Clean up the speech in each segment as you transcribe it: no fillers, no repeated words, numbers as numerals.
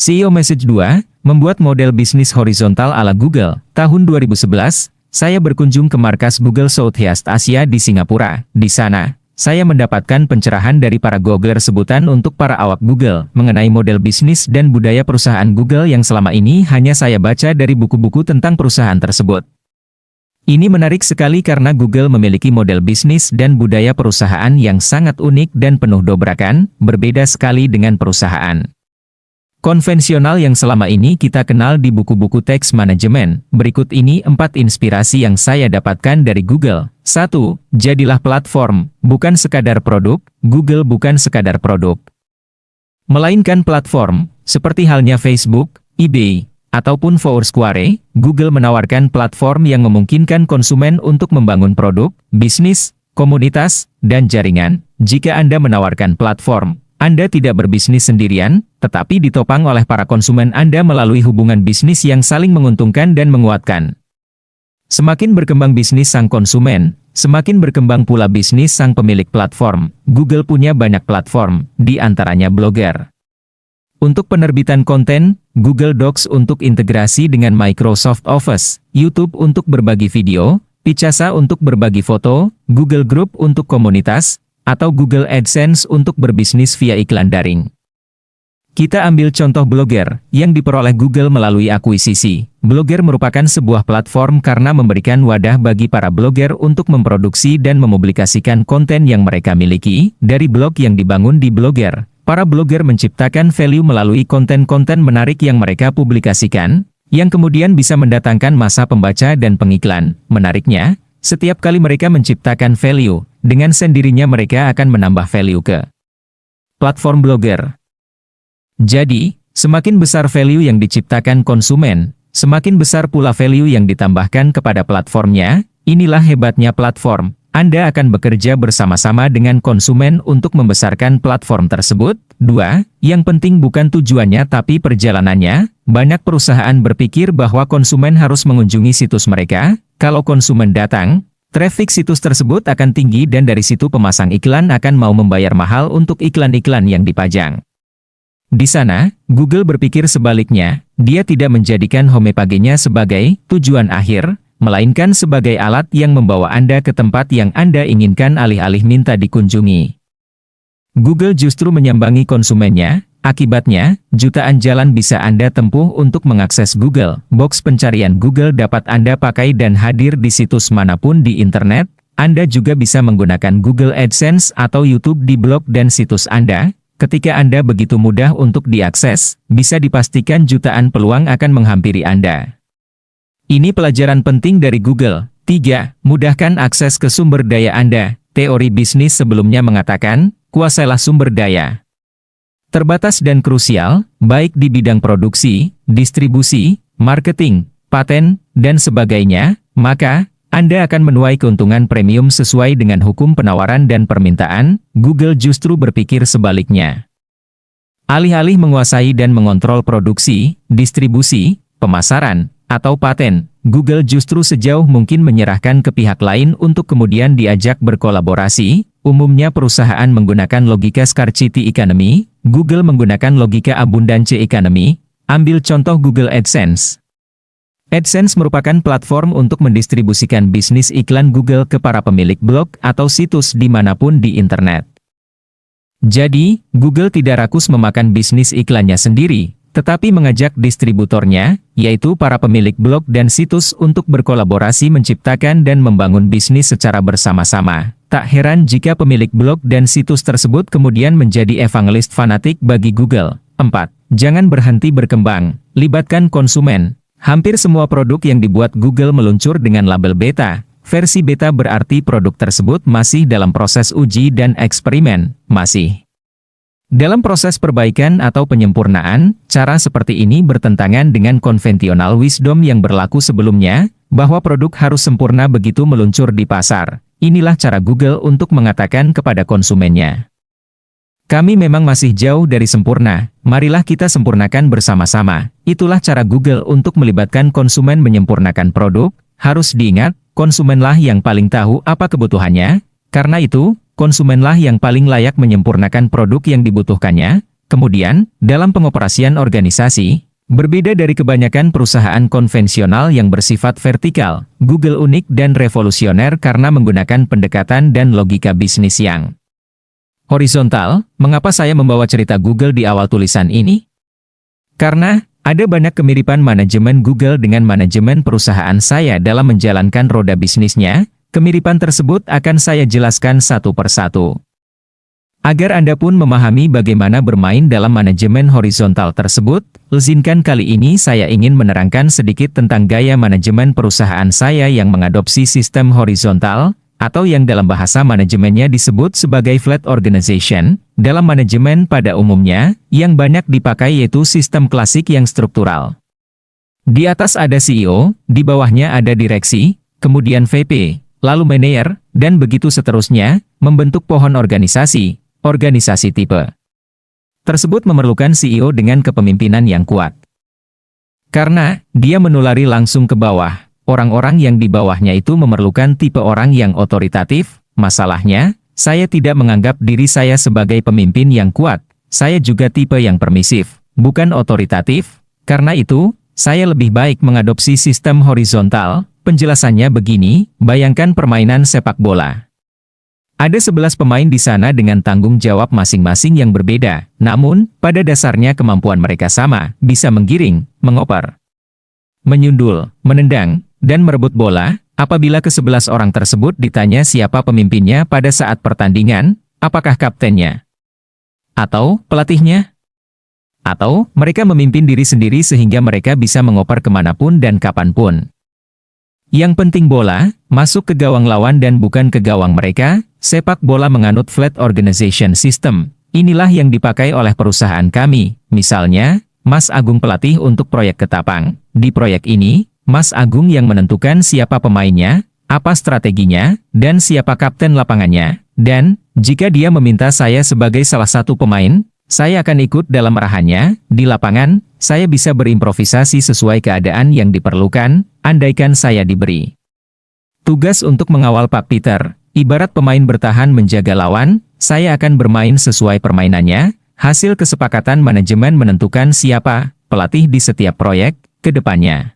CEO Message 2, membuat model bisnis horizontal ala Google. Tahun 2011, saya berkunjung ke markas Google Southeast Asia di Singapura. Di sana, saya mendapatkan pencerahan dari para Googler sebutan untuk para awak Google mengenai model bisnis dan budaya perusahaan Google yang selama ini hanya saya baca dari buku-buku tentang perusahaan tersebut. Ini menarik sekali karena Google memiliki model bisnis dan budaya perusahaan yang sangat unik dan penuh dobrakan, berbeda sekali dengan perusahaan konvensional yang selama ini kita kenal di buku-buku teks manajemen. Berikut ini 4 inspirasi yang saya dapatkan dari Google. 1. Jadilah platform, bukan sekadar produk. Google bukan sekadar produk, melainkan platform, seperti halnya Facebook, eBay, ataupun Foursquare. Google menawarkan platform yang memungkinkan konsumen untuk membangun produk, bisnis, komunitas, dan jaringan. Jika Anda menawarkan platform, Anda tidak berbisnis sendirian, tetapi ditopang oleh para konsumen Anda melalui hubungan bisnis yang saling menguntungkan dan menguatkan. Semakin berkembang bisnis sang konsumen, semakin berkembang pula bisnis sang pemilik platform. Google punya banyak platform, di antaranya Blogger untuk penerbitan konten, Google Docs untuk integrasi dengan Microsoft Office, YouTube untuk berbagi video, Picasa untuk berbagi foto, Google Group untuk komunitas, atau Google AdSense untuk berbisnis via iklan daring. Kita ambil contoh Blogger, yang diperoleh Google melalui akuisisi. Blogger merupakan sebuah platform karena memberikan wadah bagi para blogger untuk memproduksi dan mempublikasikan konten yang mereka miliki. Dari blog yang dibangun di Blogger, para blogger menciptakan value melalui konten-konten menarik yang mereka publikasikan, yang kemudian bisa mendatangkan massa pembaca dan pengiklan. Menariknya, setiap kali mereka menciptakan value, dengan sendirinya mereka akan menambah value ke platform Blogger. Jadi, semakin besar value yang diciptakan konsumen, semakin besar pula value yang ditambahkan kepada platformnya. Inilah hebatnya platform. Anda akan bekerja bersama-sama dengan konsumen untuk membesarkan platform tersebut. 2. Yang penting bukan tujuannya tapi perjalanannya. Banyak perusahaan berpikir bahwa konsumen harus mengunjungi situs mereka. Kalau konsumen datang, traffic situs tersebut akan tinggi dan dari situ pemasang iklan akan mau membayar mahal untuk iklan-iklan yang dipajang. Di sana, Google berpikir sebaliknya. Dia tidak menjadikan homepage-nya sebagai tujuan akhir, melainkan sebagai alat yang membawa Anda ke tempat yang Anda inginkan alih-alih minta dikunjungi. Google justru menyambangi konsumennya. Akibatnya, jutaan jalan bisa Anda tempuh untuk mengakses Google. Box pencarian Google dapat Anda pakai dan hadir di situs manapun di internet. Anda juga bisa menggunakan Google AdSense atau YouTube di blog dan situs Anda. Ketika Anda begitu mudah untuk diakses, bisa dipastikan jutaan peluang akan menghampiri Anda. Ini pelajaran penting dari Google. 3. Mudahkan akses ke sumber daya Anda. Teori bisnis sebelumnya mengatakan, kuasailah sumber daya terbatas dan krusial, baik di bidang produksi, distribusi, marketing, paten, dan sebagainya, maka Anda akan menuai keuntungan premium sesuai dengan hukum penawaran dan permintaan. Google justru berpikir sebaliknya. Alih-alih menguasai dan mengontrol produksi, distribusi, pemasaran, atau paten, Google justru sejauh mungkin menyerahkan ke pihak lain untuk kemudian diajak berkolaborasi. Umumnya perusahaan menggunakan logika scarcity economy, Google menggunakan logika abundance economy. Ambil contoh Google AdSense. AdSense merupakan platform untuk mendistribusikan bisnis iklan Google ke para pemilik blog atau situs dimanapun di internet. Jadi, Google tidak rakus memakan bisnis iklannya sendiri, tetapi mengajak distributornya, yaitu para pemilik blog dan situs untuk berkolaborasi menciptakan dan membangun bisnis secara bersama-sama. Tak heran jika pemilik blog dan situs tersebut kemudian menjadi evangelis fanatik bagi Google. 4. Jangan berhenti berkembang, libatkan konsumen. Hampir semua produk yang dibuat Google meluncur dengan label beta. Versi beta berarti produk tersebut masih dalam proses uji dan eksperimen, masih dalam proses perbaikan atau penyempurnaan. Cara seperti ini bertentangan dengan konvensional wisdom yang berlaku sebelumnya, bahwa produk harus sempurna begitu meluncur di pasar. Inilah cara Google untuk mengatakan kepada konsumennya, kami memang masih jauh dari sempurna, marilah kita sempurnakan bersama-sama. Itulah cara Google untuk melibatkan konsumen menyempurnakan produk. Harus diingat, konsumenlah yang paling tahu apa kebutuhannya. Karena itu, konsumenlah yang paling layak menyempurnakan produk yang dibutuhkannya. Kemudian, dalam pengoperasian organisasi, berbeda dari kebanyakan perusahaan konvensional yang bersifat vertikal, Google unik dan revolusioner karena menggunakan pendekatan dan logika bisnis yang horizontal. Mengapa saya membawa cerita Google di awal tulisan ini? Karena ada banyak kemiripan manajemen Google dengan manajemen perusahaan saya dalam menjalankan roda bisnisnya. Kemiripan tersebut akan saya jelaskan satu persatu. Agar Anda pun memahami bagaimana bermain dalam manajemen horizontal tersebut, izinkan kali ini saya ingin menerangkan sedikit tentang gaya manajemen perusahaan saya yang mengadopsi sistem horizontal, atau yang dalam bahasa manajemennya disebut sebagai flat organization. Dalam manajemen pada umumnya, yang banyak dipakai yaitu sistem klasik yang struktural. Di atas ada CEO, di bawahnya ada direksi, kemudian VP, lalu manajer, dan begitu seterusnya, membentuk pohon organisasi. Organisasi tipe tersebut memerlukan CEO dengan kepemimpinan yang kuat. Karena dia menulari langsung ke bawah, orang-orang yang di bawahnya itu memerlukan tipe orang yang otoritatif. Masalahnya, saya tidak menganggap diri saya sebagai pemimpin yang kuat. Saya juga tipe yang permisif, bukan otoritatif. Karena itu, saya lebih baik mengadopsi sistem horizontal. Penjelasannya begini, bayangkan permainan sepak bola. Ada 11 pemain di sana dengan tanggung jawab masing-masing yang berbeda, namun, pada dasarnya kemampuan mereka sama, bisa menggiring, mengoper, menyundul, menendang, dan merebut bola. Apabila ke-11 orang tersebut ditanya siapa pemimpinnya pada saat pertandingan, apakah kaptennya? Atau pelatihnya? Atau, mereka memimpin diri sendiri sehingga mereka bisa mengoper kemanapun dan kapanpun. Yang penting bola, masuk ke gawang lawan dan bukan ke gawang mereka. Sepak bola menganut flat organization system. Inilah yang dipakai oleh perusahaan kami. Misalnya, Mas Agung pelatih untuk proyek Ketapang. Di proyek ini, Mas Agung yang menentukan siapa pemainnya, apa strateginya, dan siapa kapten lapangannya. Dan, jika dia meminta saya sebagai salah satu pemain, saya akan ikut dalam arahannya. Di lapangan, saya bisa berimprovisasi sesuai keadaan yang diperlukan, andaikan saya diberi tugas untuk mengawal Pak Peter. Ibarat pemain bertahan menjaga lawan, saya akan bermain sesuai permainannya. Hasil kesepakatan manajemen menentukan siapa pelatih di setiap proyek ke depannya.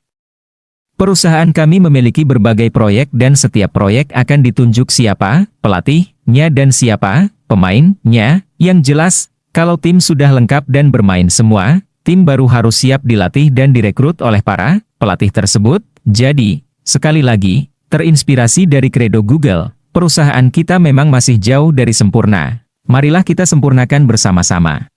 Perusahaan kami memiliki berbagai proyek dan setiap proyek akan ditunjuk siapa pelatihnya dan siapa pemainnya. Yang jelas, kalau tim sudah lengkap dan bermain semua, tim baru harus siap dilatih dan direkrut oleh para pelatih tersebut. Jadi, sekali lagi, terinspirasi dari kredo Google. Perusahaan kita memang masih jauh dari sempurna. Marilah kita sempurnakan bersama-sama.